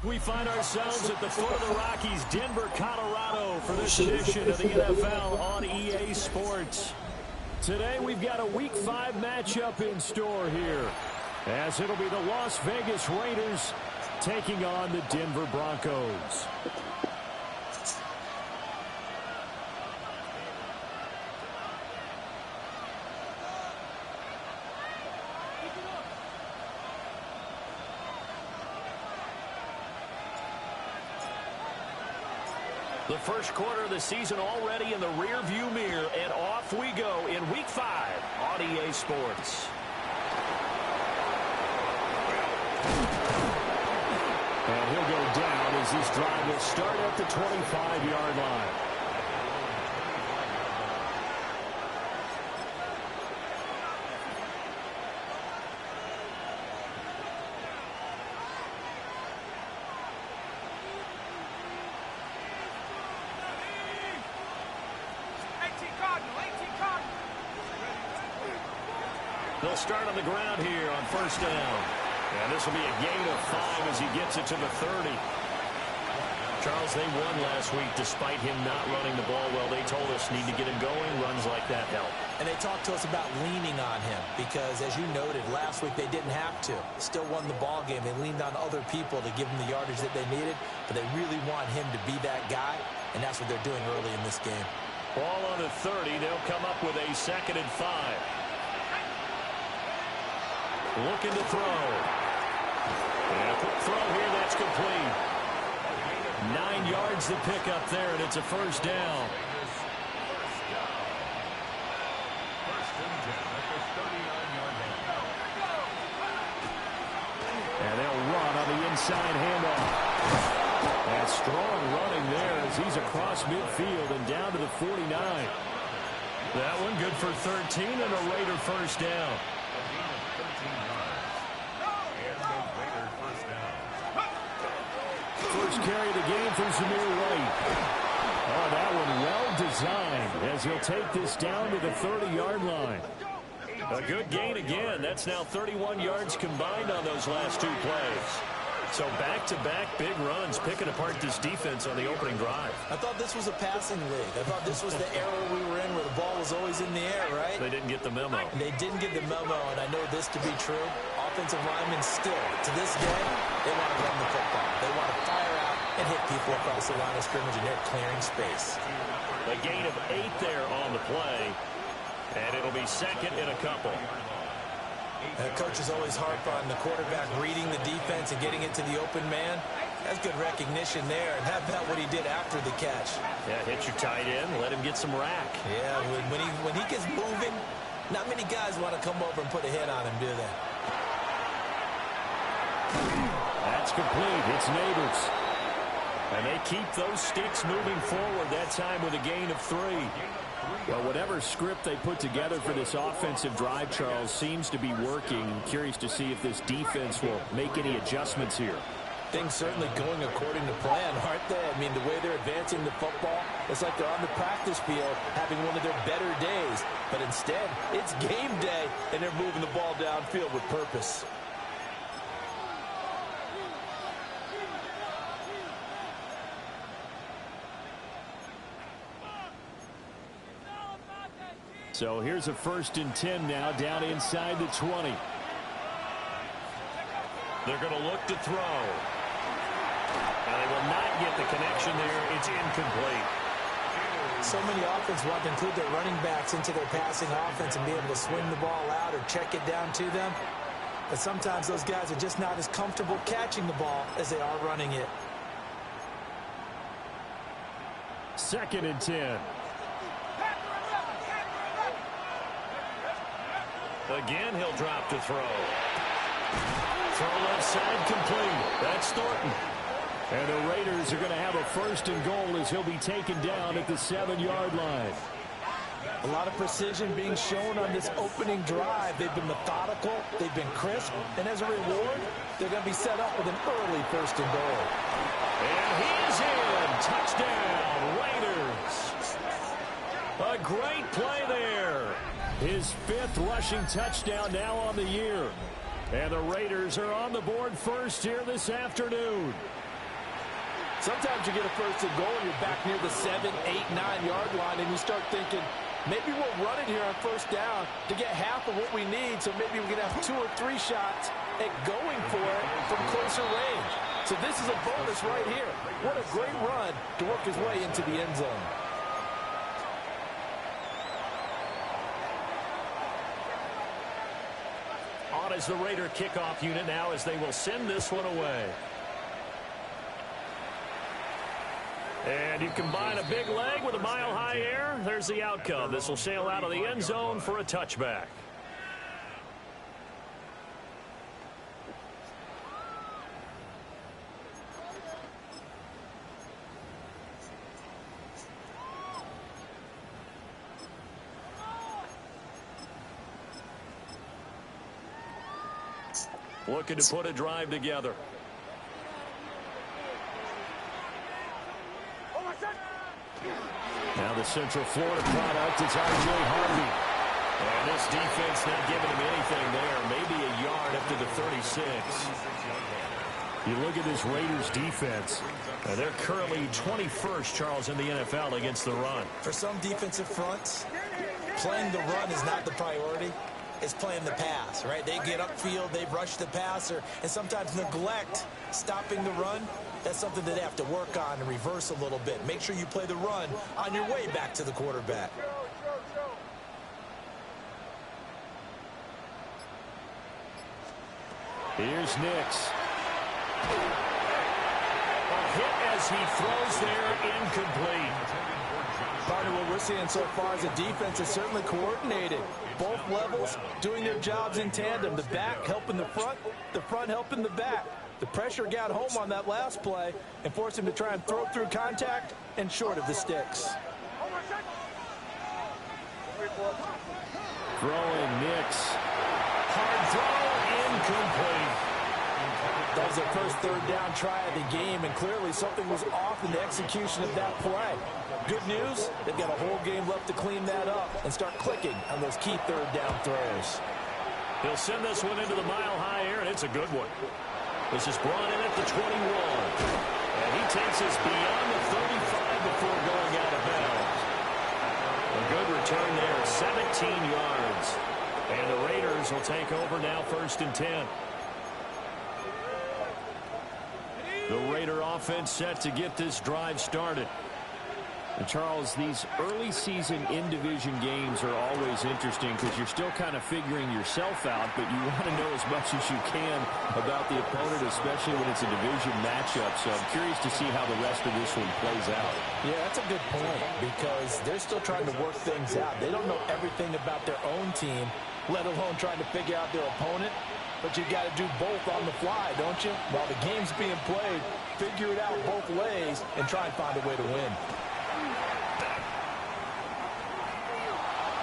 We find ourselves at the foot of the Rockies, Denver, Colorado, for this edition of the NFL on EA Sports. Today we've got a Week 5 matchup in store here, as it'll be the Las Vegas Raiders taking on the Denver Broncos. The first quarter of the season already in the rear-view mirror, and off we go in Week 5 on EA Sports. And he'll go down as this drive will start at the 25-yard line. They'll start on the ground here on first down. And this will be a gain of 5 as he gets it to the 30. Charles, they won last week despite him not running the ball well. They told us need to get him going. Runs like that help. And they talked to us about leaning on him because, as you noted, last week they didn't have to. Still won the ball game. They leaned on other people to give them the yardage that they needed, but they really want him to be that guy, and that's what they're doing early in this game. Ball on the 30. They'll come up with a 2nd and 5. Looking to throw. And a quick throw here, that's complete. 9 yards to pick up there, and it's a first down. And they'll run on the inside handoff. And strong running there as he's across midfield and down to the 49. That one good for 13 and a Raider first down. First carry of the game for Zamir White. Oh, that one well designed as he'll take this down to the 30-yard line. A good gain again. That's now 31 yards combined on those last 2 plays. So back-to-back big runs, picking apart this defense on the opening drive. I thought this was a passing league. I thought this was the era we were in where the ball was always in the air, right? They didn't get the memo. They didn't get the memo, and I know this to be true. Offensive linemen still, to this day, they want to run the football. They want to fire out and hit people across the line of scrimmage, and they're clearing space. A gain of 8 there on the play, and it'll be 2nd and a couple. Coaches always harp on the quarterback reading the defense and getting it to the open man. That's good recognition there. And how about what he did after the catch? Yeah, hit your tight end, let him get some rack. Yeah, when he gets moving, not many guys want to come over and put a hit on him, do they? That's complete. It's Neighbors. And they keep those sticks moving forward, that time with a gain of 3. Well, whatever script they put together for this offensive drive, Charles, seems to be working. I'm curious to see if this defense will make any adjustments here. Things certainly going according to plan, aren't they? I mean, the way they're advancing the football, it's like they're on the practice field having one of their better days. But instead, it's game day, and they're moving the ball downfield with purpose. So here's a 1st and 10 now, down inside the 20. They're going to look to throw. And they will not get the connection there. It's incomplete. So many offenses want to include their running backs into their passing offense and be able to swing the ball out or check it down to them. But sometimes those guys are just not as comfortable catching the ball as they are running it. 2nd and 10. Again, he'll drop to throw. Throw left side complete. That's Thornton. And the Raiders are going to have a 1st and goal as he'll be taken down at the 7-yard line. A lot of precision being shown on this opening drive. They've been methodical. They've been crisp. And as a reward, they're going to be set up with an early 1st and goal. And he is in. Touchdown, Raiders. A great play there. His 5th rushing touchdown now on the year. And the Raiders are on the board first here this afternoon. Sometimes you get a 1st and goal and you're back near the 7, 8, 9-yard line and you start thinking, maybe we'll run it here on 1st down to get half of what we need, so maybe we can have 2 or 3 shots at going for it from closer range. So this is a bonus right here. What a great run to work his way into the end zone. On is the Raider kickoff unit now as they will send this one away. And you combine a big leg with a mile-high air, there's the outcome. This will sail out of the end zone for a touchback. Looking to put a drive together. Now the Central Florida product is R.J. Harvey. And this defense not giving him anything there. Maybe a yard up to the 36. You look at this Raiders defense. They're currently 21st, Charles, in the NFL against the run. For some defensive fronts, playing the run is not the priority. It's playing the pass, right? They get upfield, they rush the passer, and sometimes neglect stopping the run. That's something that they have to work on and reverse a little bit. Make sure you play the run on your way back to the quarterback. Here's Nix. A hit as he throws there, incomplete. Partner, what we're seeing so far as a defense is certainly coordinated. Both levels doing their jobs in tandem. The back helping the front helping the back. The pressure got home on that last play and forced him to try and throw through contact and short of the sticks. Throwing Nix. Hard throw, incomplete. That was their first 3rd down try of the game, and clearly something was off in the execution of that play. Good news, they've got a whole game left to clean that up and start clicking on those key 3rd down throws. He'll send this one into the mile-high air, and it's a good one. This is brought in at the 21. And he takes us beyond the 35 before going out of bounds. A good return there, 17 yards. And the Raiders will take over now 1st and 10. The Raider offense set to get this drive started. And Charles, these early season in-division games are always interesting because you're still kind of figuring yourself out, but you want to know as much as you can about the opponent, especially when it's a division matchup. So I'm curious to see how the rest of this one plays out. Yeah, that's a good point because they're still trying to work things out. They don't know everything about their own team, let alone trying to figure out their opponent. But you've got to do both on the fly, don't you? While the game's being played, figure it out both ways and try and find a way to win.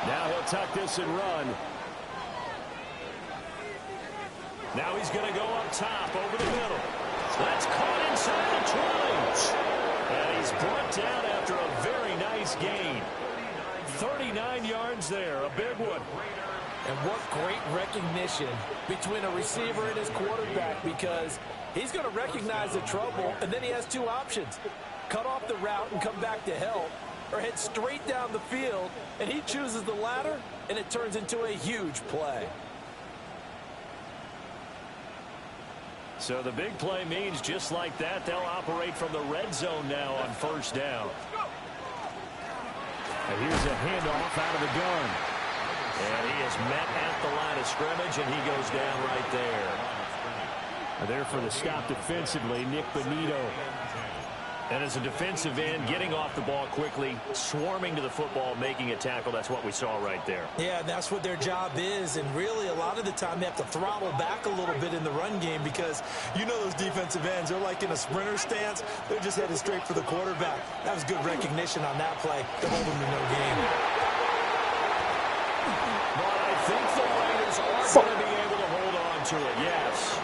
Now he'll tuck this and run. Now he's going to go up top over the middle. That's caught inside the 20. And he's brought down after a very nice gain. 39 yards there, a big one. And what great recognition between a receiver and his quarterback, because he's going to recognize the trouble, and then he has 2 options. Cut off the route and come back to help, or head straight down the field, and he chooses the latter, and it turns into a huge play. So the big play means just like that, they'll operate from the red zone now on first down. And here's a handoff out of the gun. And he is met at the line of scrimmage, and he goes down right there. And there for the stop defensively, Nick Bonito. And as a defensive end, getting off the ball quickly, swarming to the football, making a tackle, that's what we saw right there. Yeah, that's what their job is. And really, a lot of the time, they have to throttle back a little bit in the run game because you know those defensive ends, they're like in a sprinter stance. They're just headed straight for the quarterback. That was good recognition on that play to hold them to no gain. But I think the Raiders are going to be able to hold on to it, yes.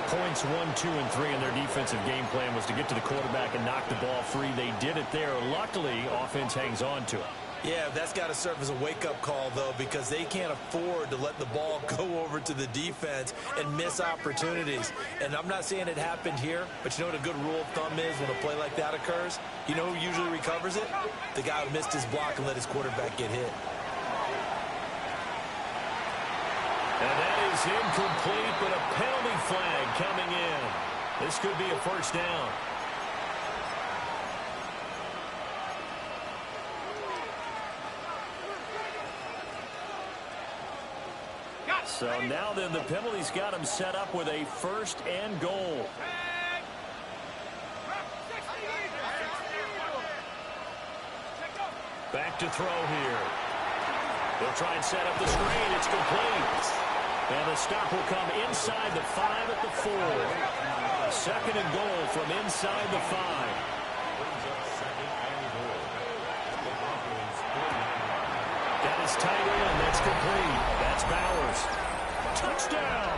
Points 1, 2, and 3 in their defensive game plan was to get to the quarterback and knock the ball free. They did it there. Luckily, offense hangs on to it. Yeah, that's got to serve as a wake-up call, though, because they can't afford to let the ball go over to the defense and miss opportunities. And I'm not saying it happened here, but you know what a good rule of thumb is when a play like that occurs? You know who usually recovers it? The guy who missed his block and let his quarterback get hit. And that is incomplete, but a penalty flag coming in. This could be a first down. So now then the penalty's got him set up with a first and goal. Back to throw here. They'll try and set up the screen. It's complete. And the stop will come inside the 5 at the 4. Second and goal from inside the 5. That is tight end. That's complete. That's Bowers. Touchdown.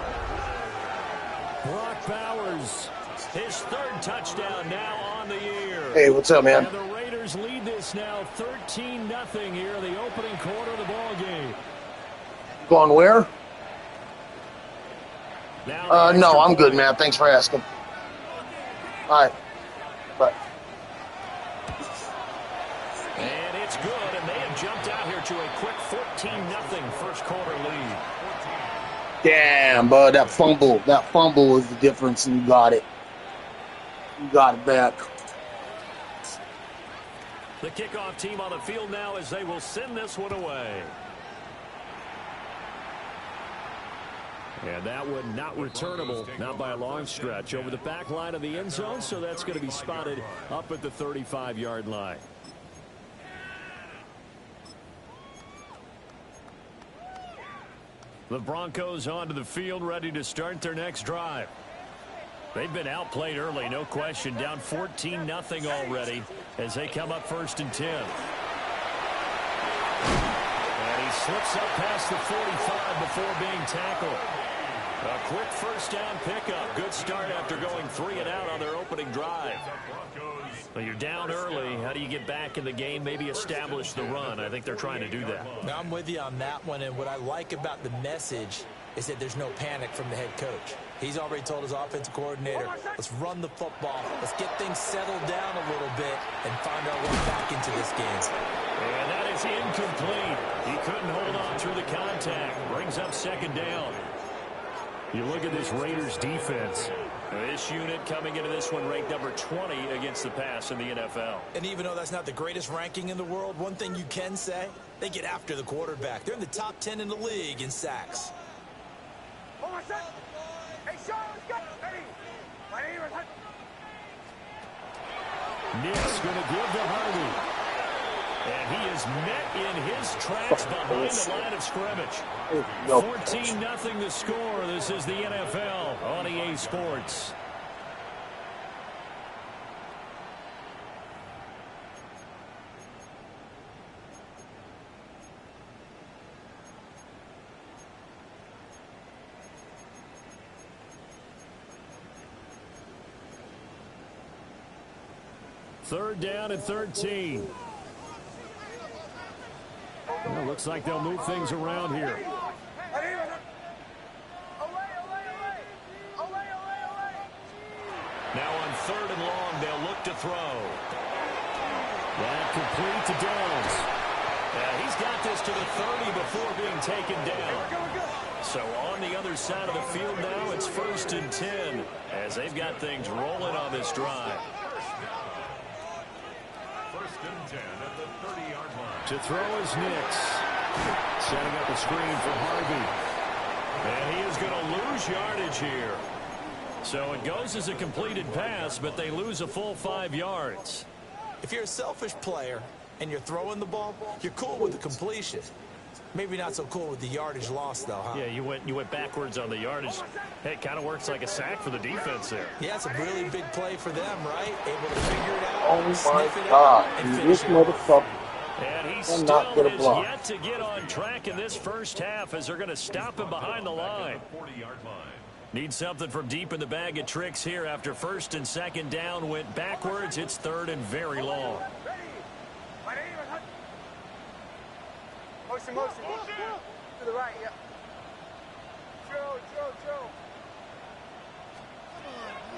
Brock Bowers. His third touchdown now on the year. Hey, what's up, man? And the Raiders lead this now 13-0 here in the opening quarter of the ball game. Going where? Now no, I'm good, man. Thanks for asking. All right. Bye. And it's good, and they have jumped out here to a quick 14-0 first quarter lead. Damn, bud, that fumble is the difference, and you got it. You got it back. The kickoff team on the field now as they will send this one away. And that one not returnable, not by a long stretch, over the back line of the end zone, so that's going to be spotted up at the 35-yard line. The Broncos onto the field, ready to start their next drive. They've been outplayed early, no question, down 14-0 already as they come up 1st and 10. And he slips up past the 45 before being tackled. A quick first down pickup. Good start after going 3 and out on their opening drive. Well, you're down early. How do you get back in the game, maybe establish the run? I think they're trying to do that. Now, I'm with you on that one, and what I like about the message is that there's no panic from the head coach. He's already told his offensive coordinator, let's run the football, let's get things settled down a little bit and find our way back into this game. And that is incomplete. He couldn't hold on through the contact. Brings up 2nd down. You look at this Raiders defense. This unit coming into this one ranked number 20 against the pass in the NFL. And even though that's not the greatest ranking in the world, one thing you can say, they get after the quarterback. They're in the top 10 in the league in sacks. Nick's going to give to Harvey. And he is met in his tracks behind the line of scrimmage. 14-0 the score. This is the NFL on EA Sports. Third down and 13. Well, looks like they'll move things around here. Now on 3rd and long, they'll look to throw. That complete to Downs. He's got this to the 30 before being taken down. So on the other side of the field now, it's 1st and 10 as they've got things rolling on this drive. 1st and 10 at the 30-yard line. To throw is Nix. Setting up a screen for Harvey. And he is going to lose yardage here. So it goes as a completed pass, but they lose a full 5 yards. If you're a selfish player and you're throwing the ball, you're cool with the completion. Maybe not so cool with the yardage loss, though, huh? Yeah, you went backwards on the yardage. Hey, it kind of works like a sack for the defense there. Yeah, it's a really big play for them, right? Able to figure it out, Oh, sniff my it God. out, and This finish it. motherfucker. And he Will not still get a is block. yet to get on track in this first half as they're going to stop him behind the line. 40-yard line. Need something from deep in the bag of tricks here after 1st and 2nd down went backwards. It's 3rd and very long. Motion. To the right, yeah. Joe.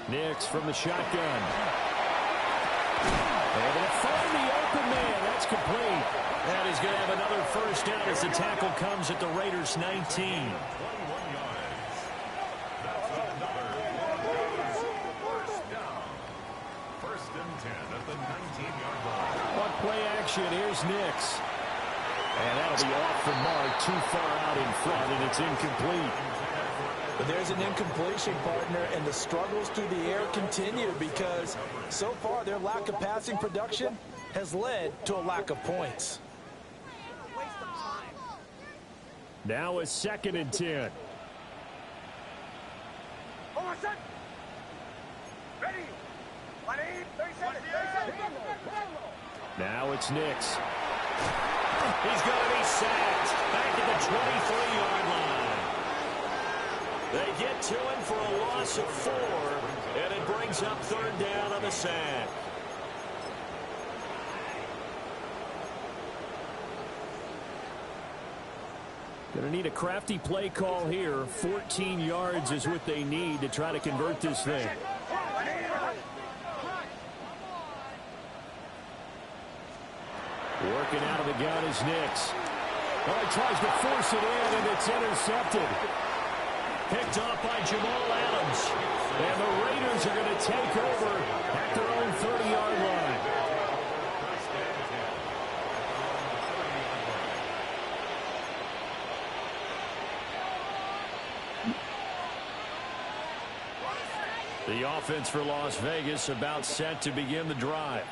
Nix from the shotgun. They're going to find the open man. That's complete. And he's going to have another first down as the tackle comes at the Raiders' 19. 21 yards. That's another first down. 1st and 10 at the 19-yard line. On play action, here's Nix. And that'll be off the mark, too far out in front, and it's incomplete. But there's an incompletion, partner, and the struggles through the air continue because so far their lack of passing production has led to a lack of points. Now it's 2nd and 10. Ready. 37. Now it's Nix. He's going to be sacked back at the 23-yard line. They get to him for a loss of 4, and it brings up 3rd down on the sack. Going to need a crafty play call here. 14 yards is what they need to try to convert this thing. Working out of the gun is Nix. Oh, he tries to force it in, and it's intercepted. Picked off by Jamal Adams. And the Raiders are going to take over at their own 30-yard line. The offense for Las Vegas about set to begin the drive.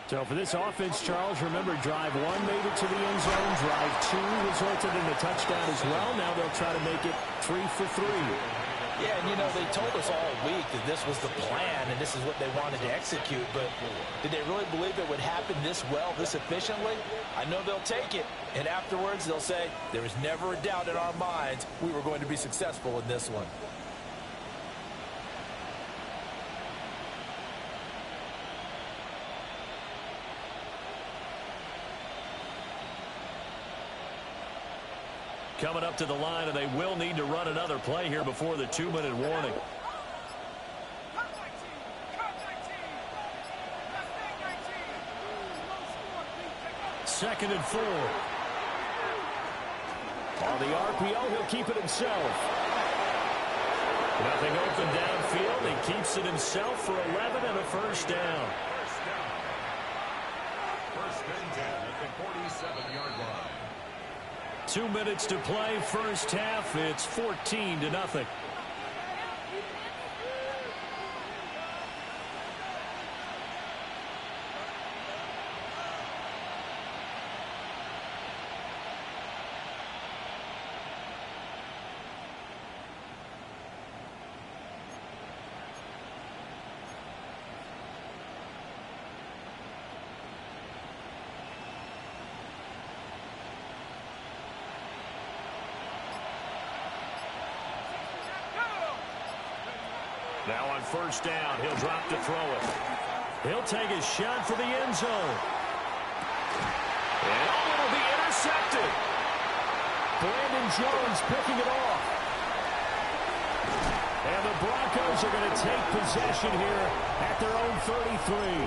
So for this offense, Charles, remember, drive 1 made it to the end zone. Drive 2 resulted in a touchdown as well. Now they'll try to make it 3 for 3. Yeah, and you know, they told us all week that this was the plan and this is what they wanted to execute, but did they really believe it would happen this well, this efficiently? I know they'll take it, and afterwards they'll say, there was never a doubt in our minds we were going to be successful in this one. Coming up to the line, and they will need to run another play here before the 2-minute warning. Second and 4. On the RPO, he'll keep it himself. Nothing open downfield. He keeps it himself for 11 and a first down. 1st and 10 at the 47-yard line. 2 minutes to play, first half. It's 14-0. Now on first down, he'll drop to throw it. He'll take a shot for the end zone. And it'll be intercepted. Brandon Jones picking it off. And the Broncos are going to take possession here at their own 33.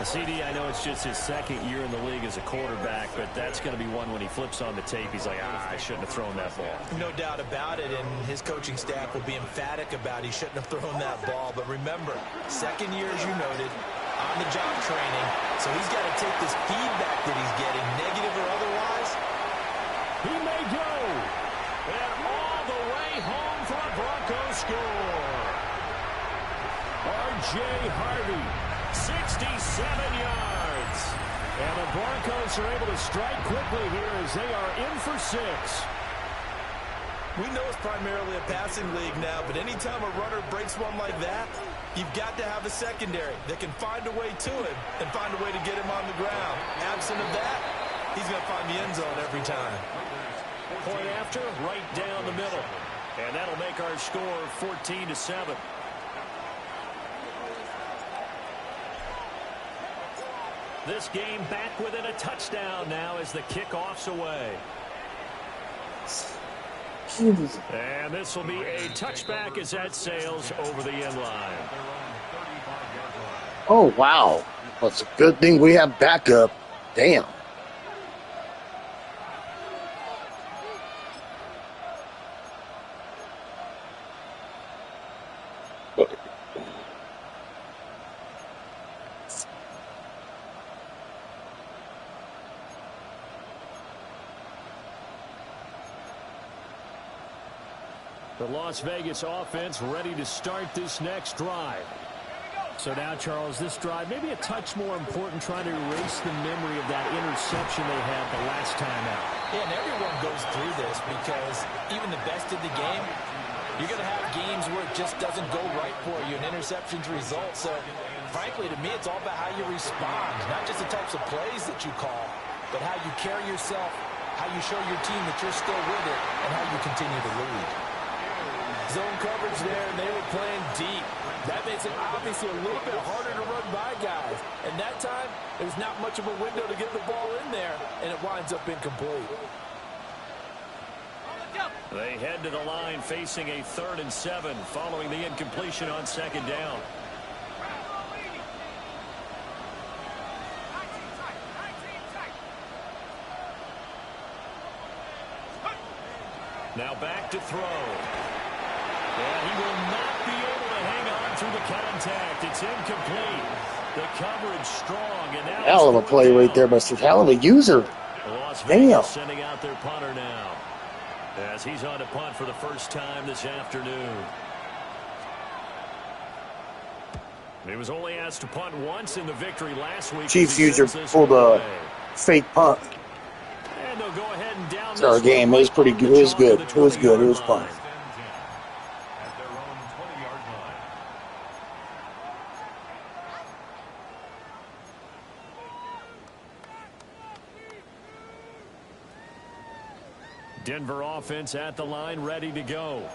CD, I know it's just his second year in the league as a quarterback, but that's going to be one when he flips on the tape, he's like, I shouldn't have thrown that ball. No doubt about it, and his coaching staff will be emphatic about he shouldn't have thrown that ball. But remember, second year, as you noted, on-the-job training, so he's got to take this feedback that he's getting, negative or otherwise. He may go, and all the way home for a Broncos score. R.J. Harvey. 67 yards. And the Broncos are able to strike quickly here as they are in for 6. We know it's primarily a passing league now, but anytime a runner breaks one like that, you've got to have a secondary that can find a way to him and find a way to get him on the ground. Absent of that, he's going to find the end zone every time. Point after, right down the middle. And that'll make our score 14-7. This game back within a touchdown now as the kickoff's away. And this will be a touchback as that sails over the end line. Oh, wow. Well, it's a good thing we have backup. Damn. The Las Vegas offense ready to start this next drive. So now, Charles, this drive maybe a touch more important, trying to erase the memory of that interception they had the last time out. Yeah, and everyone goes through this because even the best in the game, you're going to have games where it just doesn't go right for you, and interceptions result. So, frankly, to me, it's all about how you respond, not just the types of plays that you call, but how you carry yourself, how you show your team that you're still with it, and how you continue to lead. Zone coverage there, and they were playing deep. That makes it obviously a little bit harder to run by guys. And that time, there's not much of a window to get the ball in there, and it winds up incomplete. They head to the line facing a 3rd and 7 following the incompletion on 2nd down. Now back to throw. And he will not be able to hang on through the contact. It's incomplete. The coverage strong. And now hell of a play right there, but hell of a user. Las Damn. Vegas sending out their punter now as he's on to punt for the first time this afternoon. He was only asked to punt once in the victory last week. Chiefs user pulled a fake punt. And they'll go ahead and down It's our game. It was pretty good. It was good. It was good. It was fun. At their own 20-yard line. Denver offense at the line, ready to go.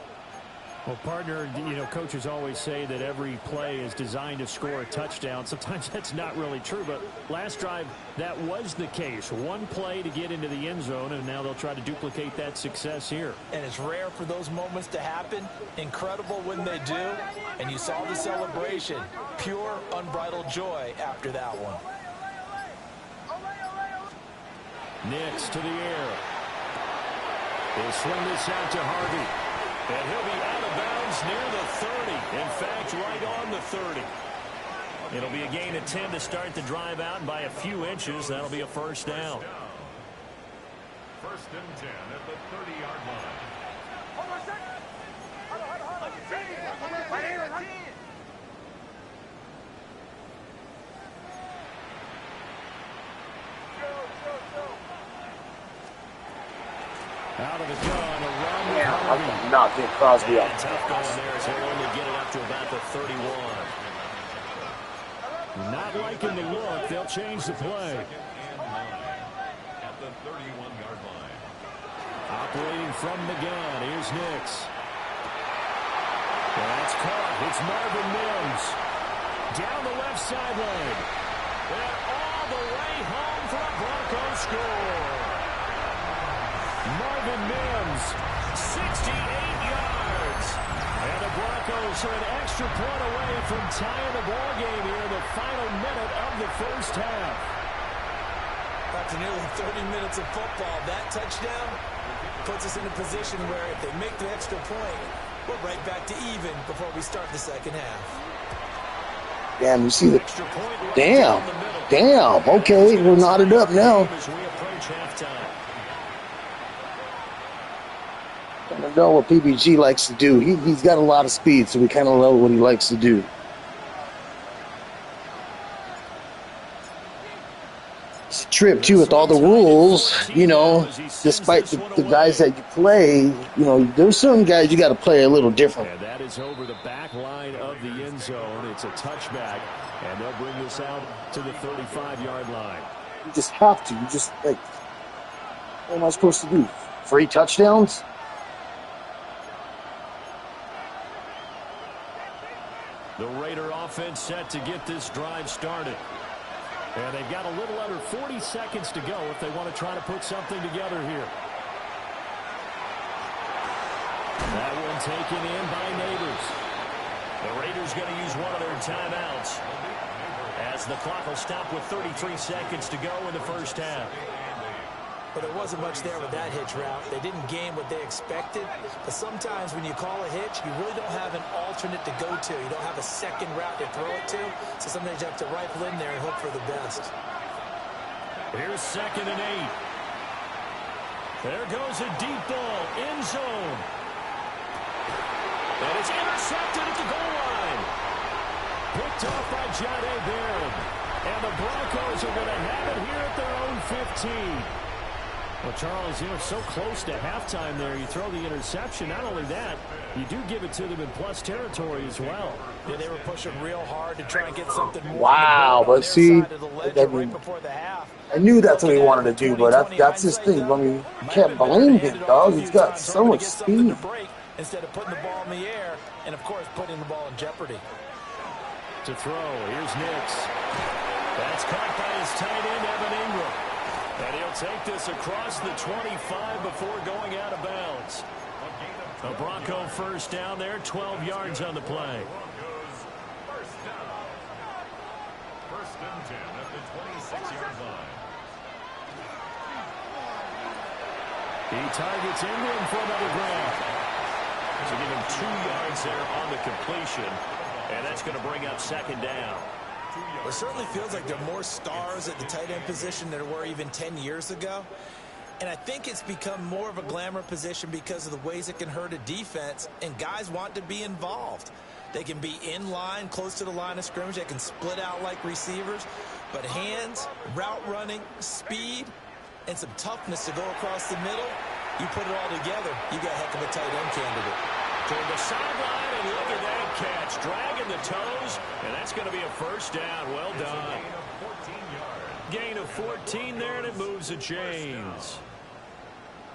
Well, partner, you know, coaches always say that every play is designed to score a touchdown. Sometimes that's not really true, but last drive, that was the case. One play to get into the end zone, and now they'll try to duplicate that success here. And it's rare for those moments to happen. Incredible when they do. And you saw the celebration. Pure, unbridled joy after that one. Nix to the air. They'll swing this out to Harvey. And he'll be out of bounds near the 30. In fact, right on the 30. It'll be a gain of 10 to start the drive out, and by a few inches, that'll be a first down. 1st and 10 at the 30-yard line. Hold on a second. Hold on. My name is 10. Out of the gun, around the Yeah, I Harvey. can not get Crosby And off. tough going there as he'll only get it up to about the 31. Not liking the look. They'll change the play. And 9 at the 31-yard line. Operating from the gun, here's Nix. That's caught. It's Marvin Mims. Down the left sideline. And all the way home for a Broncos score. Marvin Mims, 68 yards. And the Broncos are an extra point away from tying the ball game here in the final minute of the first half. After nearly 30 minutes of football, that touchdown puts us in a position where if they make the extra point, we're right back to even before we start the second half. Damn, you see the... Damn. Okay, we're knotted up now. I don't know what PBG likes to do. He's got a lot of speed, so we kind of know what he likes to do. It's a trip, too, with all the rules, you know, despite the guys that you play, you know, there's certain guys you got to play a little different. And that is over the back line of the end zone. It's a touchback, and they'll bring this out to the 35-yard line. You just have to. You just, like, what am I supposed to do? 3 touchdowns? The Raider offense set to get this drive started. And they've got a little under 40 seconds to go if they want to try to put something together here. That one taken in by Neighbors. The Raiders going to use one of their timeouts as the clock will stop with 33 seconds to go in the first half. But there wasn't much there with that hitch route. They didn't gain what they expected. But sometimes when you call a hitch, you really don't have an alternate to go to. You don't have a second route to throw it to. So sometimes you have to rifle in there and hope for the best. Here's 2nd and 8. There goes a deep ball, end zone. And it's intercepted at the goal line. Picked off by Jahdae Barron. And the Broncos are going to have it here at their own 15. Well, Charles, you know, so close to halftime there. You throw the interception. Not only that, you do give it to them in plus territory as well. Yeah, they were pushing real hard to try and get something more. Wow, but see, right before the half. I knew that's what he wanted to do, but that's his thing. I mean, you can't blame him, dog. He's got so much speed. Instead of putting the ball in the air and, of course, putting the ball in jeopardy. To throw, here's Nix. That's caught by his tight end, Evan Ingram. And he'll take this across the 25 before going out of bounds. A Bronco first down there, 12 yards on the play. First and 10 at the 26-yard line. He targets Ingram for another grab. So give him 2 yards there on the completion. And that's going to bring up 2nd down. It certainly feels like there are more stars at the tight end position than there were even 10 years ago. And I think it's become more of a glamour position because of the ways it can hurt a defense, and guys want to be involved. They can be in line, close to the line of scrimmage. They can split out like receivers. But hands, route running, speed, and some toughness to go across the middle, you put it all together, you got a heck of a tight end candidate. Toward the sideline, and look at that catch. Dragging the toes, and that's going to be a first down. Well done. Gain of 14 there, and it moves the chains.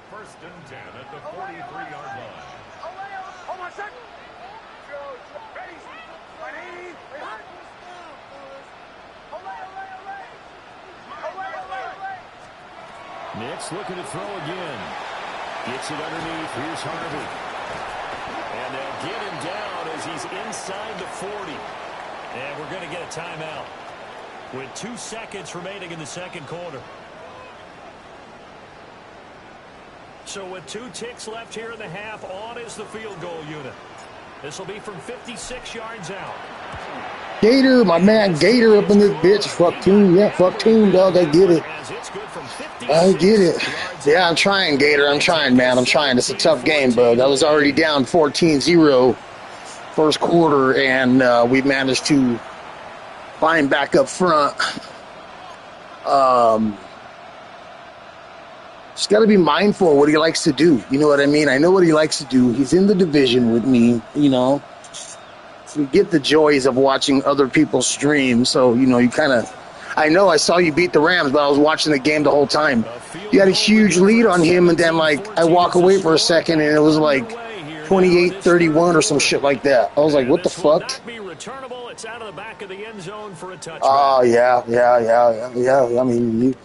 First and 10 at the 43-yard line. Hold on a second. Ready? Ready? Nix looking to throw again. Gets it underneath. Here's Harvey. And they'll get him down as he's inside the 40. And we're going to get a timeout with 2 seconds remaining in the second quarter. So with 2 ticks left here in the half, on is the field goal unit. This will be from 56 yards out. Gator, my man Gator up in this bitch. Fuck team. Yeah, fuck team, dog. I get it. I get it. Yeah, I'm trying, Gator. I'm trying, man. I'm trying. It's a tough game, but I was already down 14-0 first quarter, and we managed to find back up front. Just got to be mindful of what he likes to do. You know what I mean? I know what he likes to do. He's in the division with me, you know. So we get the joys of watching other people stream. So, you know, you kind of... I know I saw you beat the Rams, but I was watching the game the whole time. You had a huge lead on him, and then, like, I walk away for a second, and it was, like, 28-31 or some shit like that. I was like, what the fuck? Oh, yeah. I mean,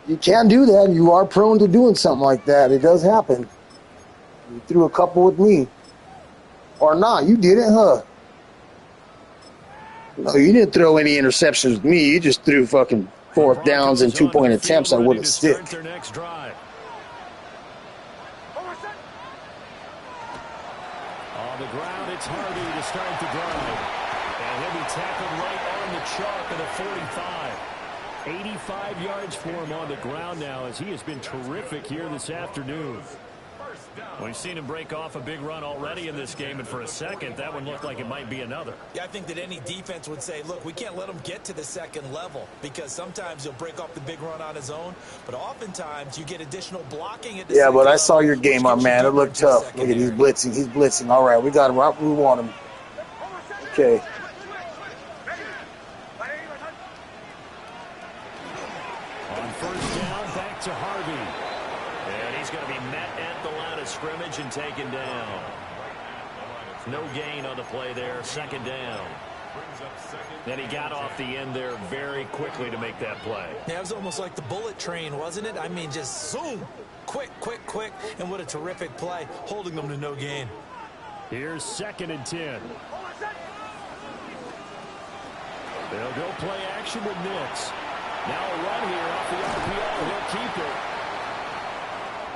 you can't do that. You are prone to doing something like that. It does happen. You threw a couple with me. Or not? You didn't, huh? No, you didn't throw any interceptions with me. You just threw fucking fourth downs and 2-point attempts that wouldn't stick. Their next drive. On the ground, it's Harvey to start the drive. And he'll be tackled right on the chalk of the 45. 85 yards for him on the ground now, as he has been terrific here this afternoon. We've seen him break off a big run already in this game, and for a second, that one looked like it might be another. Yeah, I think that any defense would say, look, we can't let him get to the second level, because sometimes he'll break off the big run on his own, but oftentimes you get additional blocking at the second but I level, saw your game, my man. It looked tough. Look at he's blitzing. He's blitzing. All right, we got him right where we want him. Okay. On first down, back to Harvey. And he's going to be met at the line of scrimmage and taken down. No gain on the play there. Second down. Then he got off the end there very quickly to make that play. Yeah, it was almost like the bullet train, wasn't it? I mean, just zoom. Quick, quick, quick. And what a terrific play, holding them to no gain. Here's 2nd and 10. They'll go play action with Nix. Now a run here off the RPO. He'll keep it.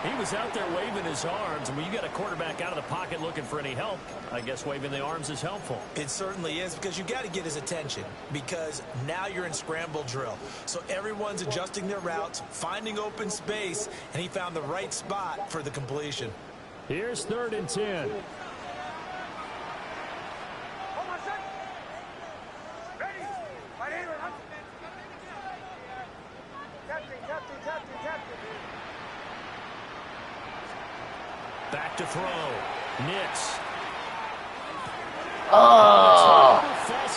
He was out there waving his arms, and when you got a quarterback out of the pocket looking for any help, I guess waving the arms is helpful. It certainly is, because you got to get his attention, because now you're in scramble drill. So everyone's adjusting their routes, finding open space, and he found the right spot for the completion. Here's 3rd and 10. Back to throw. Nix. Oh,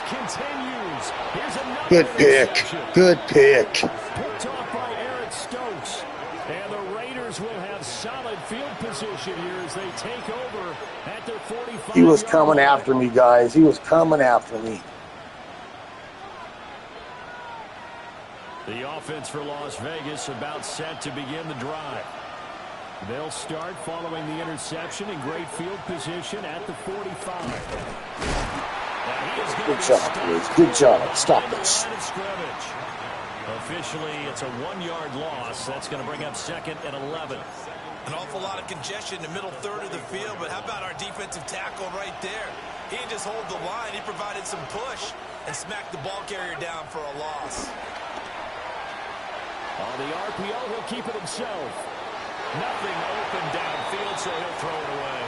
Continues. Here's another good pick. Good pick. Picked off by Eric Stokes. And the Raiders will have solid field position here as they take over at their 45. He was coming after me, guys. He was coming after me. The offense for Las Vegas about set to begin the drive. They'll start following the interception in great field position at the 45. Good job, boys. Good job. Stop this. Officially, it's a 1-yard loss. That's going to bring up 2nd and 11. An awful lot of congestion in the middle third of the field, but how about our defensive tackle right there? He didn't just hold the line. He provided some push and smacked the ball carrier down for a loss. On the RPO, he'll keep it himself. Nothing open downfield, so he'll throw it away.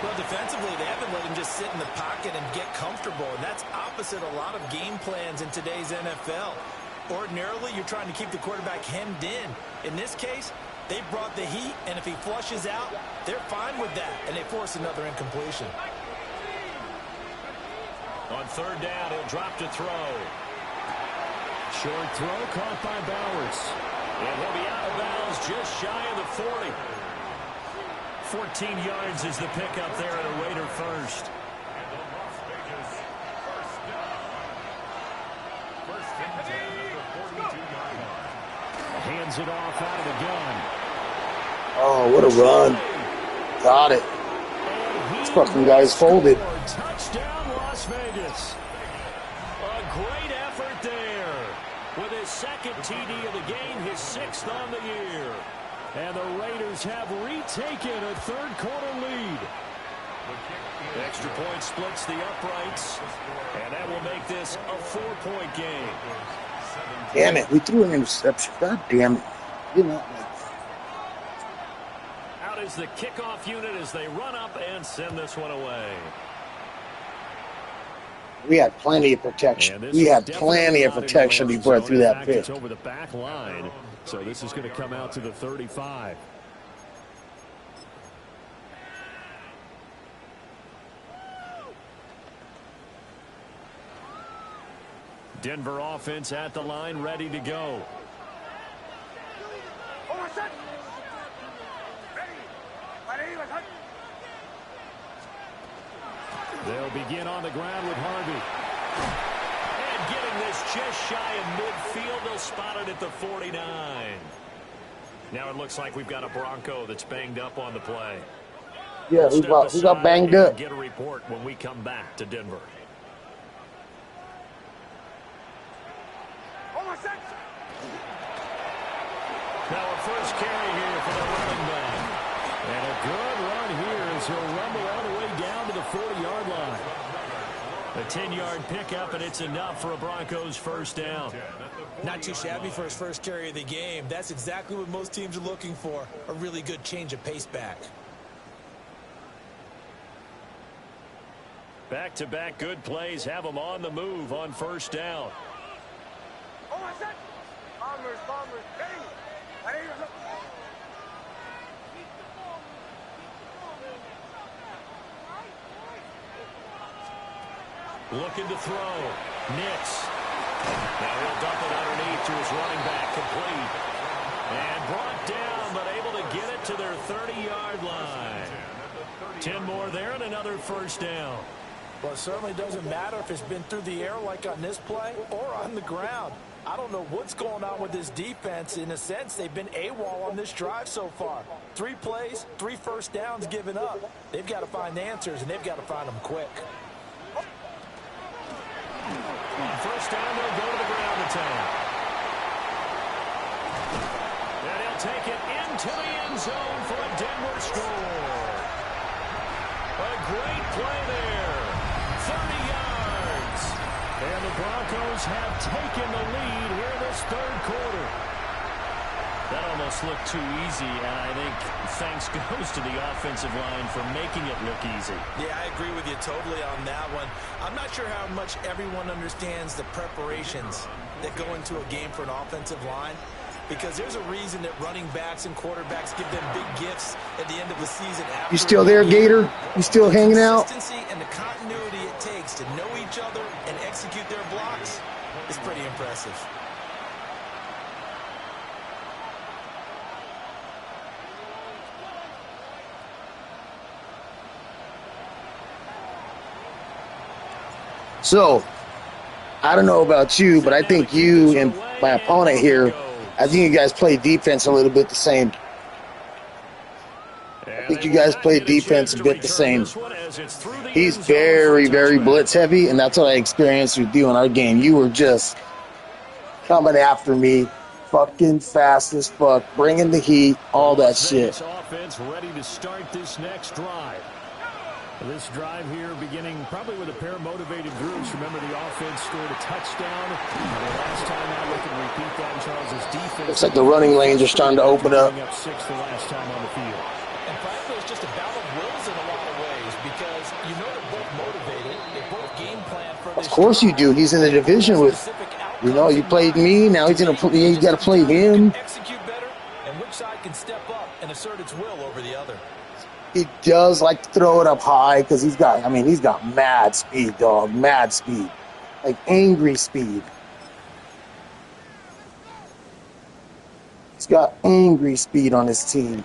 Well, defensively, they haven't let him just sit in the pocket and get comfortable, and that's opposite a lot of game plans in today's NFL. Ordinarily, you're trying to keep the quarterback hemmed in. In this case, they brought the heat, and if he flushes out, they're fine with that, and they force another incompletion. On 3rd down, he'll drop to throw. Short throw caught by Bowers. And he'll be out of bounds just shy of the 40. 14 yards is the pickup there at a Raider first. Hands it off out of the gun. Oh, what a run. Got it. This fucking guy's folded. Touchdown, Las Vegas. A great effort there. With his 2nd TD of the game, his 6th on the year. And the Raiders have retaken a 3rd quarter lead. Extra point splits the uprights. And that will make this a 4-point game. Damn it, we threw an interception. God damn it. You know, Out is the kickoff unit as they run up and send this one away. we had plenty of protection. We had plenty of protection before I threw that pick. It's over the back line, so this is going to come out to the 35. Denver offense at the line, ready to go. They'll begin on the ground with Harvey. And getting this just shy of midfield, they'll spot it at the 49. Now it looks like we've got a Bronco that's banged up on the play. Yeah, We'll step who got aside banged and up? get a report when we come back to Denver. Now a first carry here for the running back. And a good run here as he'll rumble all the way down to the 40-yard line. A 10-yard pickup, and it's enough for a Broncos first down. Not too shabby for his first carry of the game. That's exactly what most teams are looking for, a really good change of pace back. Back-to-back good plays have them on the move on first down. Looking to throw. Nix. Now he'll dump it underneath to his running back, complete. And brought down, but able to get it to their 30-yard line. 10 more there and another first down. Well, it certainly doesn't matter if it's been through the air like on this play or on the ground. I don't know what's going on with this defense. In a sense, they've been AWOL on this drive so far. 3 plays, 3 first downs given up. They've got to find answers, and they've got to find them quick. On first down, they'll go to the ground attack. And he'll take it into the end zone for a Denver score. A great play there. 30 yards. And the Broncos have taken the lead here in this third quarter. That almost looked too easy, and I think thanks goes to the offensive line for making it look easy. Yeah, I agree with you totally on that one. I'm not sure how much everyone understands the preparations that go into a game for an offensive line, because there's a reason that running backs and quarterbacks give them big gifts at the end of the season. You still there, Gator? You still hanging out? Consistency and the continuity it takes to know each other and execute their blocks is pretty impressive. So, I don't know about you, but I think you and my opponent here, I think you guys play defense a little bit the same. I think you guys play defense a bit the same. He's very, very blitz heavy, and that's what I experienced with you in our game. You were just coming after me, fucking fast as fuck, bringing the heat, all that shit. Offense ready to start this next drive. This drive here beginning probably with a pair of motivated groups. Remember, the offense scored a touchdown. The last time out, we can repeat that in Charles's defense. Looks like the running lanes are starting to open up. Up 6 the last time on the field. And frankly, it's just a battle of wills in a lot of ways, because you know they're both motivated. They both game plan for this. Of course you do. He's in the division with, you know, you played me. Now he's gonna play. You got to play him. Execute better, and which side can step up and assert its will over the other. He does like to throw it up high because he's got mad speed, dog. Mad speed. Like angry speed. He's got angry speed on his team.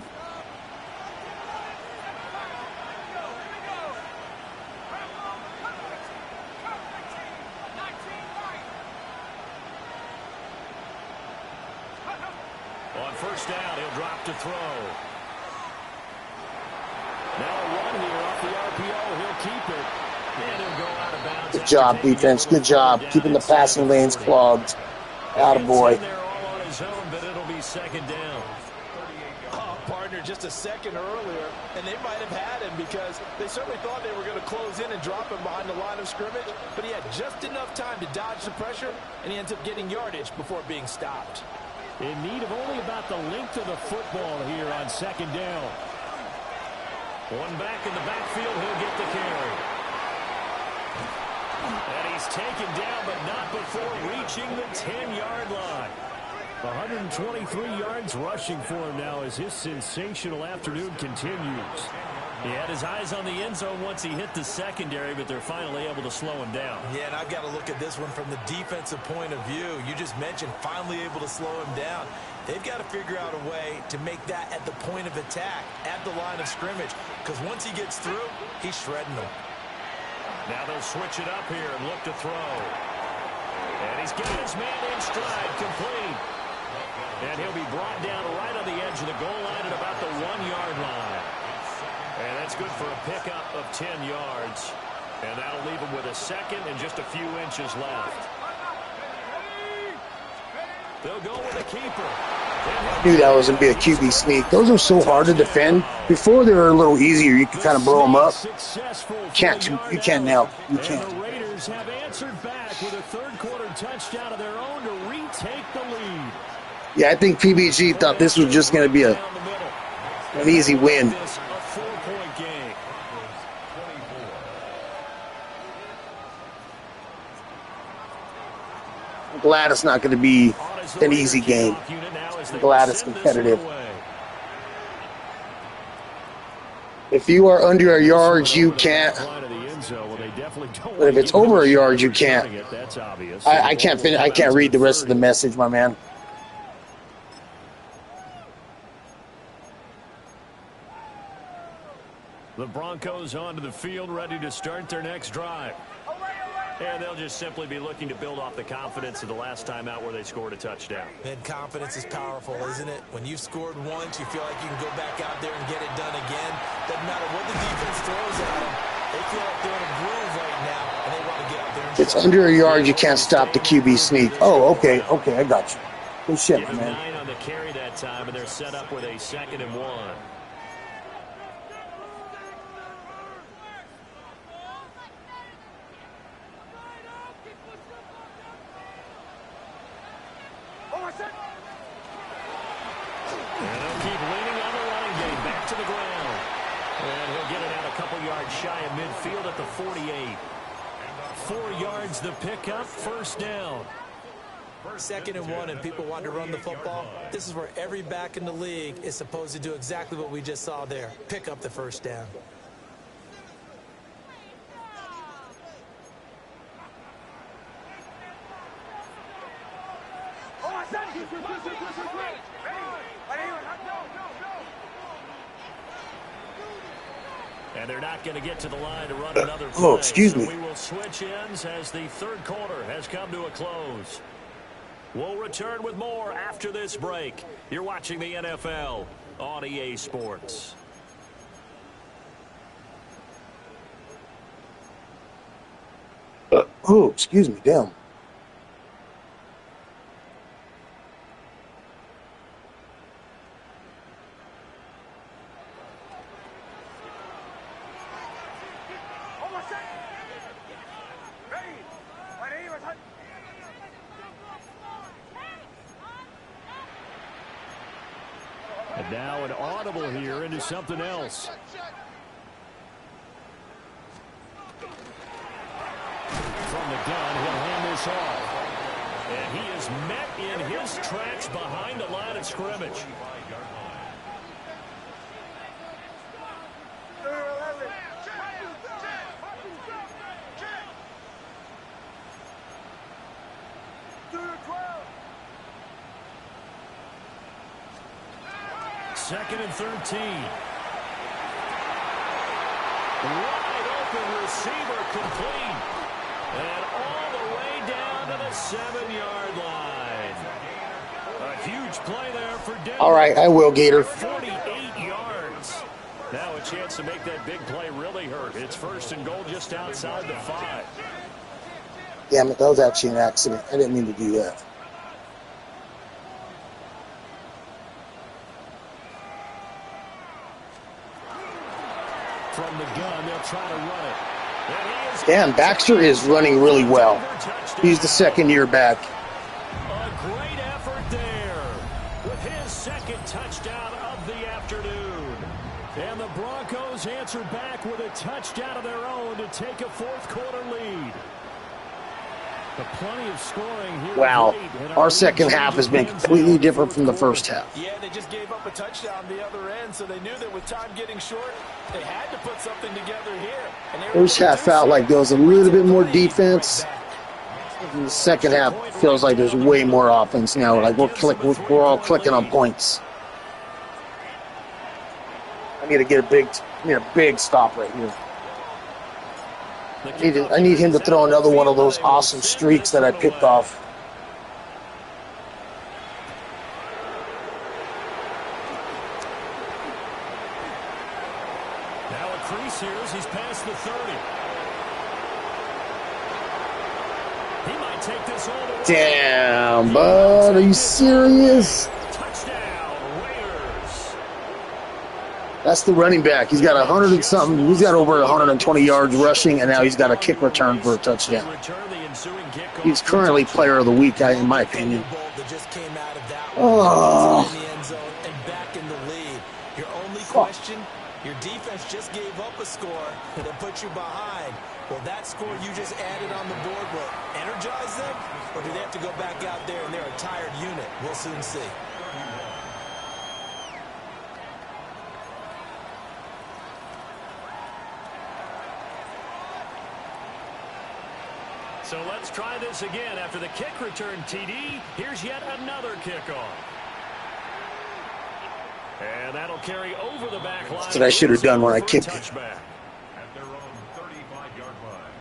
On first down, he'll drop to throw. Now a run here off the RPO. He'll keep it. And he'll go out of bounds. Good job, defense. Good job. Keeping the passing lanes clogged. Attaboy. They're all on his own, but it'll be second down. Oh, partner, just a second earlier, and they might have had him because they certainly thought they were going to close in and drop him behind the line of scrimmage, but he had just enough time to dodge the pressure, and he ends up getting yardage before being stopped. In need of only about the length of the football here on second down. One back in the backfield, he'll get the carry. And he's taken down, but not before reaching the 10-yard line. 123 yards rushing for him now as his sensational afternoon continues. He had his eyes on the end zone once he hit the secondary, but they're finally able to slow him down. Yeah, and I've got to look at this one from the defensive point of view. You just mentioned finally able to slow him down. They've got to figure out a way to make that at the point of attack, at the line of scrimmage, because once he gets through, he's shredding them. Now they'll switch it up here and look to throw. And he's got his man in stride, complete. And he'll be brought down right on the edge of the goal line at about the 1-yard line. And that's good for a pickup of 10 yards. And that'll leave him with a second and just a few inches left. They'll go with a keeper. I knew that was going to be a QB sneak. Those are so hard to defend. Before they were a little easier, you could kind of blow them up. You can't now. You can't. And the Raiders have answered back with a third-quarter touchdown of their own to retake the lead. Yeah, I think PBG thought this was just going to be an easy win. A 4-point game. I'm glad it's not going to be an easy game. I'm glad it's competitive. If you are under a yard, you can't. But if it's over a yard, you can't. I can't finish. I can't read the rest of the message, my man. The Broncos onto the field, ready to start their next drive. And they'll just simply be looking to build off the confidence of the last time out where they scored a touchdown. And confidence is powerful, isn't it? When you've scored once, you feel like you can go back out there and get it done again. Doesn't matter what the defense throws at them. They feel like they're in a groove right now, and they want to get out there and It's under a yard, you can't stop the QB sneak. Oh, okay, I got you. Good shit, my man. 9 on the carry that time, and they're set up with a 2nd and 1. And they'll keep leaning on the running game, back to the ground. And he'll get it out a couple yards shy of midfield at the 48. 4 yards the pickup, first down. 2nd and 1, and people want to run the football. This is where every back in the league is supposed to do exactly what we just saw there. Pick up the first down. And they're not going to get to the line to run another play. Oh, excuse me. So we will switch ends as the third quarter has come to a close. We'll return with more after this break. You're watching the NFL on EA Sports. Oh, excuse me, damn. And now an audible here into something else. From the gun, he'll hand this off. And he is met in his tracks behind the line of scrimmage. Second and 13. Wide open receiver complete. And all the way down to the 7-yard line. A huge play there for Denver. All right, I will, Gator. 48 yards. Now a chance to make that big play really hurt. It's 1st and goal just outside the 5. Damn it, that was actually an accident. I didn't mean to do that. From the gun, they'll try to run it. Damn, Baxter is running really well. He's the second-year back. A great effort there with his 2nd touchdown of the afternoon. And the Broncos answer back with a touchdown of their own to take a 4th-quarter lead. But plenty of scoring here. Wow, our second half has been completely different from the first half. Yeah, they just gave up a touchdown the other end, so they knew that with time getting short, they had to put something together here. First half felt like there was a little bit more defense. In the second half feels like there's way more offense now. Like we're all clicking on points. I need to get a big stop right here. I need him to throw another one of those awesome streaks that I picked off. here as he's past the 30. He might take this all the way. Damn, bud. Are you serious? Touchdown, Raiders. That's the running back. He's got 100 and something. He's got over 120 yards rushing, and now he's got a kick return for a touchdown. He's currently player of the week, in my opinion. Oh. And back in the lead. Your only question, your defense just gave up a score that put you behind. Well, that score you just added on the board will energize them, or do they have to go back out there and they're a tired unit? We'll soon see. So let's try this again. After the kick return, TD, here's yet another kickoff. And that'll carry over the back line. That's what I should have done when I kicked it. At their own 35-yard line.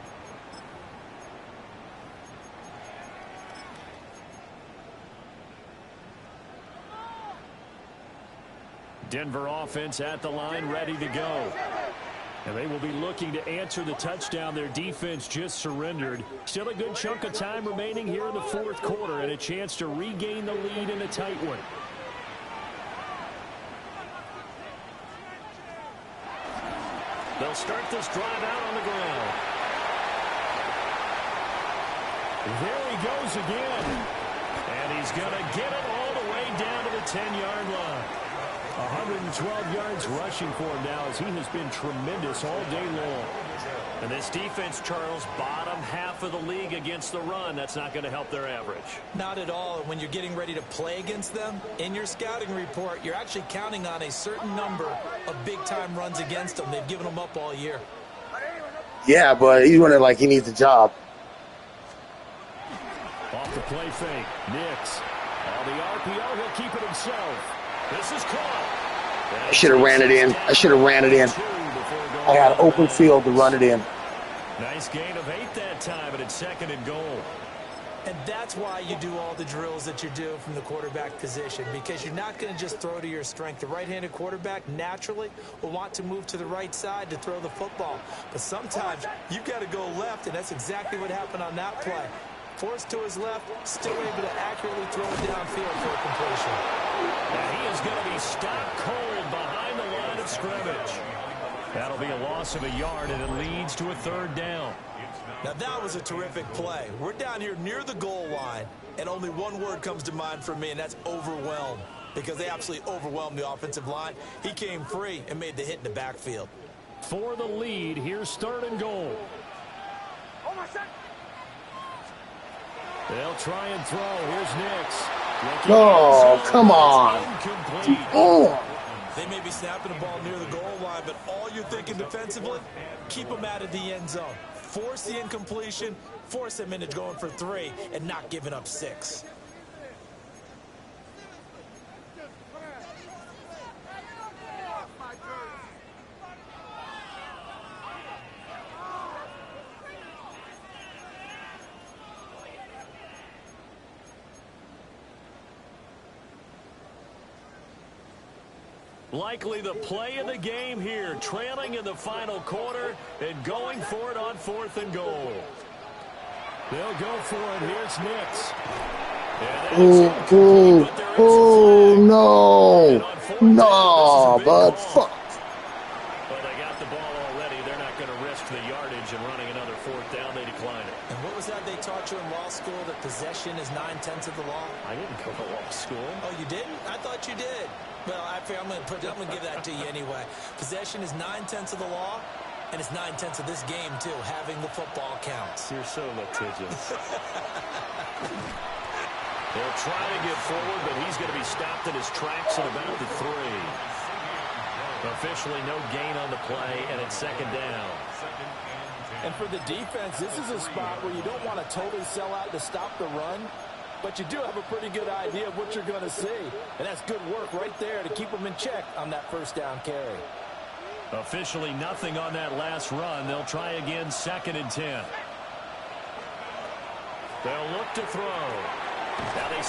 Denver offense at the line, ready to go. And they will be looking to answer the touchdown. Their defense just surrendered. Still a good chunk of time remaining here in the fourth quarter and a chance to regain the lead in a tight one. They'll start this drive out on the ground. There he goes again. And he's going to get it all the way down to the 10-yard line. 112 yards rushing for him now as he has been tremendous all day long. And this defense, Charles, bottom half of the league against the run. That's not going to help their average. Not at all. When you're getting ready to play against them, in your scouting report, you're actually counting on a certain number of big-time runs against them. They've given them up all year. Yeah, but he's running like he needs a job. Off the play fake, Nix. On the RPO, he'll keep it himself. This is caught. I should have ran it in. I should have ran it in. I had open field to run it in. Nice gain of 8 that time, and it's second and goal. And that's why you do all the drills that you do from the quarterback position, because you're not going to just throw to your strength. The right-handed quarterback naturally will want to move to the right side to throw the football. But sometimes you've got to go left, and that's exactly what happened on that play. Forced to his left, still able to accurately throw it downfield for a completion. And he is going to be stopped cold behind the line of scrimmage. That'll be a loss of a yard, and it leads to a third down. Now that was a terrific play. We're down here near the goal line, and only one word comes to mind for me, and that's overwhelmed, because they absolutely overwhelmed the offensive line. He came free and made the hit in the backfield. For the lead, here's third and goal. They'll try and throw. Here's Nix. Oh, come on. Oh. They may be snapping the ball near the goal line, but all you're thinking defensively, keep them out of the end zone. Force the incompletion, force them into going for 3, and not giving up 6. Likely the play of the game here, trailing in the final quarter and going for it on 4th and goal. They'll go for it. Here's Nix. Oh, no. No, but fuck. Well, they got the ball already. They're not going to risk the yardage and running another 4th down. They decline it. And what was that they taught you in law school, that possession is 9/10 of the law? I didn't go to law school. Oh, you didn't? I thought you did. Well, I'm going to give that to you anyway. Possession is 9/10 of the law, and it's 9/10 of this game, too. Having the football counts. You're so litigious. They'll try to get forward, but he's going to be stopped in his tracks at about the 3. Officially no gain on the play, and it's second down. And for the defense, this is a spot where you don't want to totally sell out to stop the run, but you do have a pretty good idea of what you're going to see. And that's good work right there to keep them in check on that first down carry. Officially nothing on that last run. They'll try again, 2nd and 10. They'll look to throw. Now they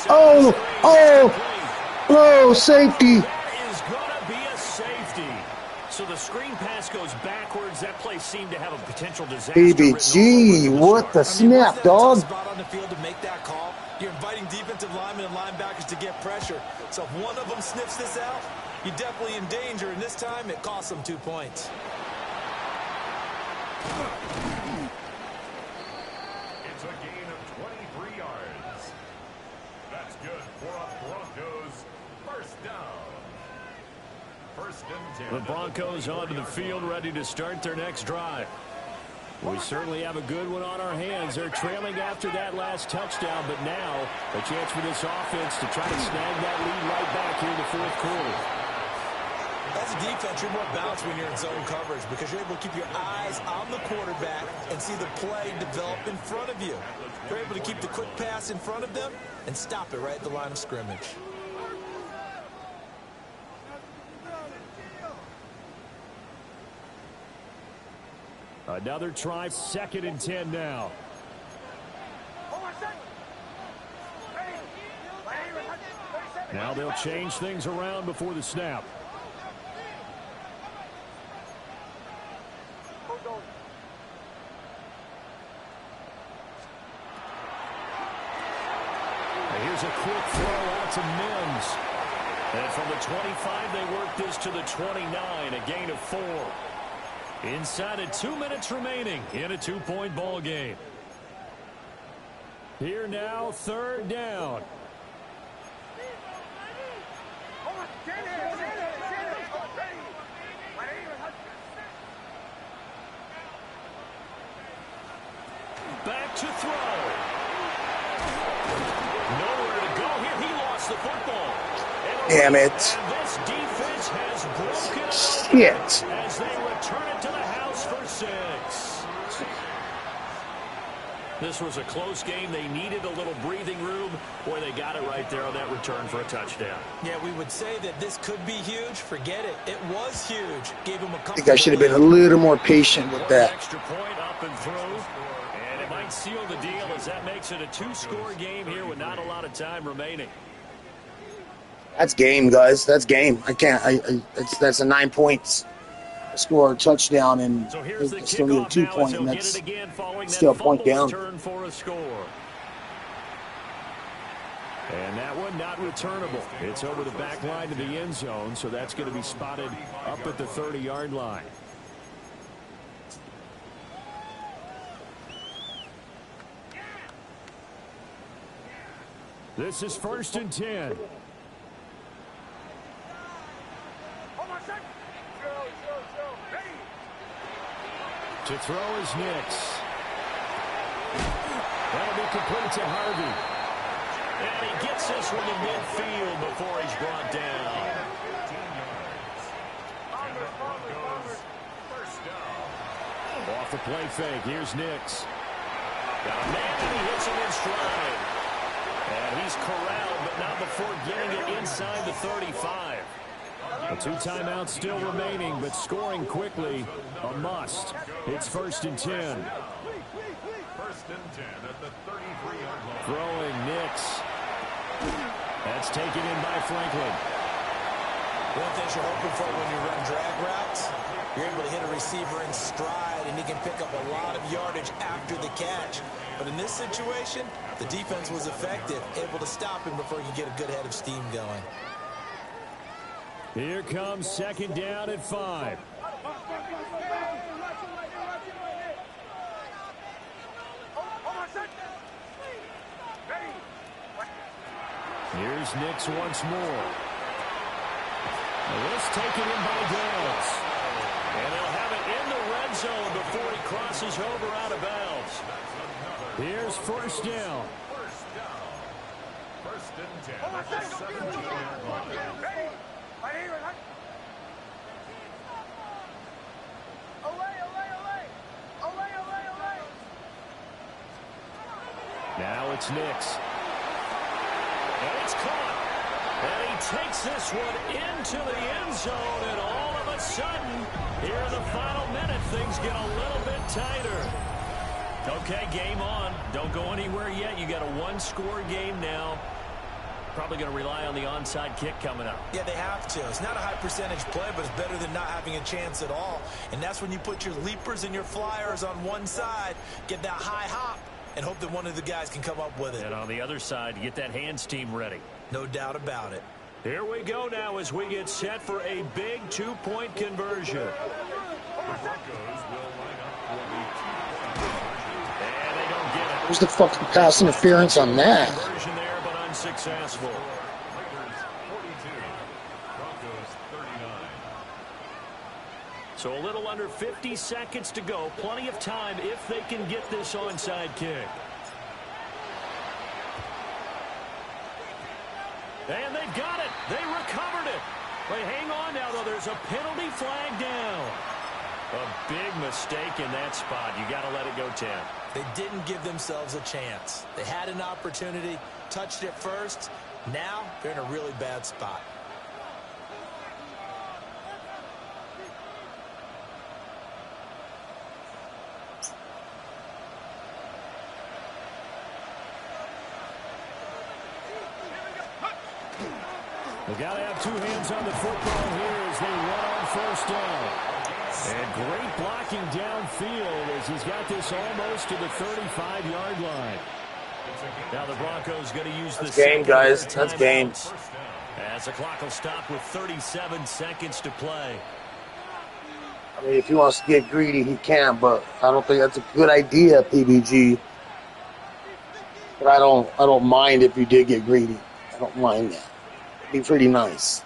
Oh, safety. That is going to be a safety. So So the screen pass goes backwards. That play seemed to have a potential disaster. BBG, what the snap, wasn't that a dog? tough spot on the field to make that call? You're inviting defensive linemen and linebackers to get pressure. So if one of them sniffs this out, you're definitely in danger. And this time, it costs them 2 points. It's a gain of 23 yards. That's good for a Broncos first down. First and 10. The Broncos onto the field, ready to start their next drive. We certainly have a good one on our hands. They're trailing after that last touchdown, but now a chance for this offense to try to snag that lead right back here in the fourth quarter. As a defense, you're more balanced when you're in zone coverage because you're able to keep your eyes on the quarterback and see the play develop in front of you. You're able to keep the quick pass in front of them and stop it right at the line of scrimmage. Another try, 2nd and 10 now. Now they'll change things around before the snap. Here's a quick throw out to Mims. And from the 25, they work this to the 29, a gain of 4. Inside of 2 minutes remaining in a 2-point ball game. Here now, 3rd down. Back to throw. Nowhere to go here. He lost the football. Damn it. And this defense has broken Shit. as they return it to the house for 6. This was a close game. They needed a little breathing room. Boy, they got it right there on that return for a touchdown. Yeah, we would say that this could be huge. Forget it. It was huge. Gave him a couple. I think I should have been a little more patient with that. Extra point up and through. And it might seal the deal as that makes it a 2-score game here with not a lot of time remaining. That's game, guys. That's game. I can't. That's a 9 points. Score a touchdown, and So here's the they still need a kickoff 2 now as point, he'll and get that's it again following that still a point fumble down. return for a score. And that one not returnable. It's over the back line to the end zone, so that's going to be spotted up at the 30-yard line. This is 1st and 10. To throw is Nix. That'll be complete to Harvey. And he gets this one to midfield before he's brought down. Off the play fake, here's Nix. Got a man, and he hits him in stride. And he's corralled, but not before getting it inside the 35. The 2 timeouts still remaining, but scoring quickly, a must. It's 1st and 10. 1st and 10 at the 33-yard line. Throwing Nix. That's taken in by Franklin. One thing you're hoping for when you run drag routes, you're able to hit a receiver in stride, and he can pick up a lot of yardage after the catch. But in this situation, the defense was effective, able to stop him before he could get a good head of steam going. Here comes 2nd down at 5. Here's Nix once more. This taken in by Downs. And they'll have it in the red zone before he crosses over out of bounds. Here's 1st down. 1st and 10 at the 17-yard line. Now it's Nix. And it's caught. And he takes this one into the end zone. And all of a sudden, here in the final minute, things get a little bit tighter. Okay, game on. Don't go anywhere yet. You got a 1-score game now. Probably going to rely on the onside kick coming up. Yeah, they have to. It's not a high percentage play, but it's better than not having a chance at all. And that's when you put your leapers and your flyers on one side, get that high hop, and hope that one of the guys can come up with it. And on the other side, get that hands team ready. No doubt about it. Here we go now as we get set for a big two-point conversion. The Broncos will line up for the And they don't get it. Where's the fucking pass interference on that? Conversion there, but unsuccessful. Raiders 42, Broncos 39. So a little under 50 seconds to go. Plenty of time if they can get this onside kick. And they've got it. They recovered it. Wait, hang on now, though. There's a penalty flag down. A big mistake in that spot. You got to let it go 10. They didn't give themselves a chance. They had an opportunity, touched it first. Now they're in a really bad spot. They got to have two hands on the football here as they run on first down. And great blocking downfield as he's got this almost to the 35-yard line. Now the Broncos going to use the game, guys. That's game. As the clock will stop with 37 seconds to play. I mean, if he wants to get greedy, he can, but I don't think that's a good idea, PBG. But I don't mind if you did get greedy. I don't mind that. It'd be pretty nice.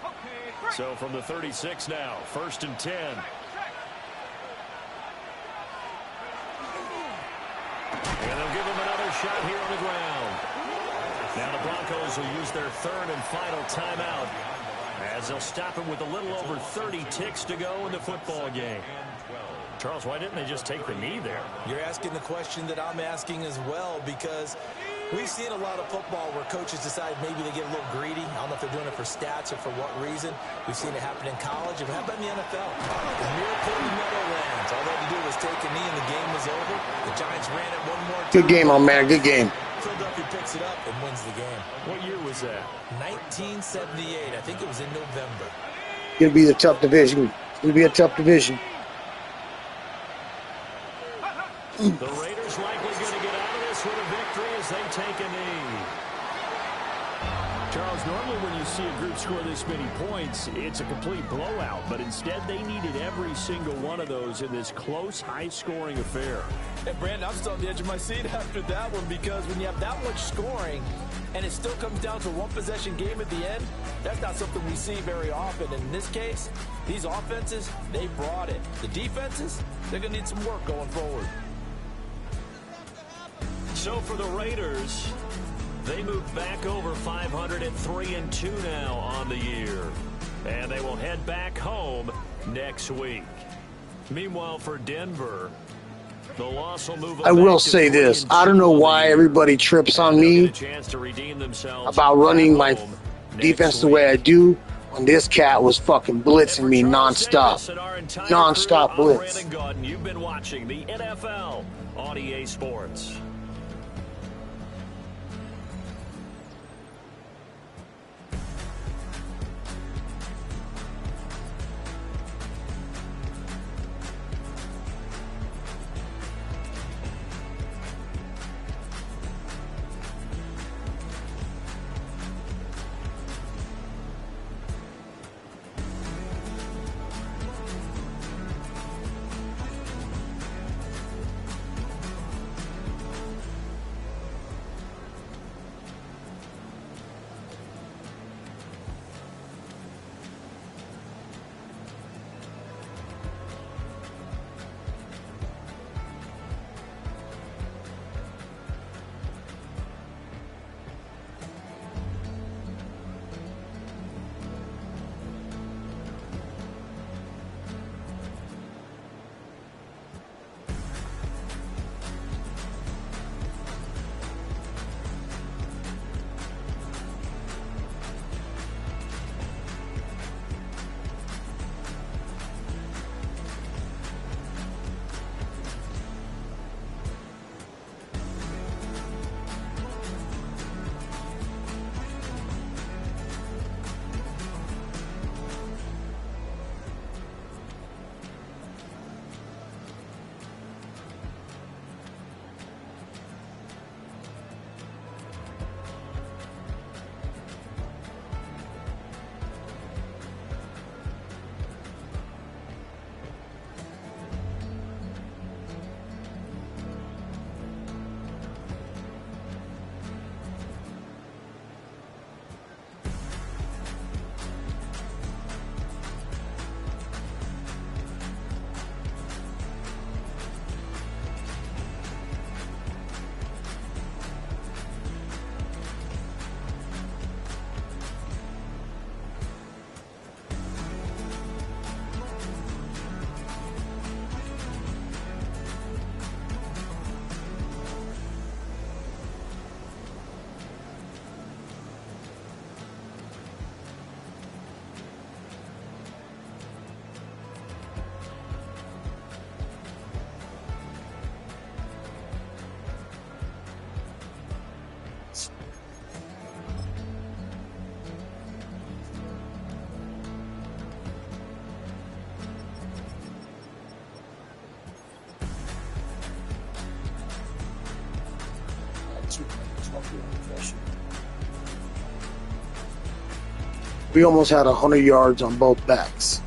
So from the 36 now, 1st and 10. And they'll give him another shot here on the ground. Now the Broncos will use their third and final timeout as they'll stop him with a little over 30 ticks to go in the football game. Charles, why didn't they just take the knee there? You're asking the question that I'm asking as well, because we've seen a lot of football where coaches decide maybe they get a little greedy. I don't know if they're doing it for stats or for what reason. We've seen it happen in college. And how about in the NFL? The miracle in the Meadowlands. All they had to do was take a knee and the game was over. The Giants ran it one more time. Good game, my man. Good game. Philadelphia picks it up and wins the game. What year was that? 1978. I think it was in November. It's going to be the tough division. It's going to be a tough division. The Raiders likely going to get out of this with a victory as they take a knee. Charles, normally when you see a group score this many points, it's a complete blowout. But instead, they needed every single one of those in this close, high-scoring affair. Hey, Brandon, I'm still on the edge of my seat after that one, because when you have that much scoring and it still comes down to a one-possession game at the end, that's not something we see very often. And in this case, these offenses, they brought it. The defenses, they're going to need some work going forward. So for the Raiders, they move back over 500 at 3-2 now on the year. And they will head back home next week. Meanwhile, for Denver, the loss will move. I will say this. I don't know why everybody trips on me about running my defense the way I do when this cat was fucking blitzing me nonstop. Nonstop blitz. You've been watching the NFL on EA Sports. We almost had 100 yards on both backs.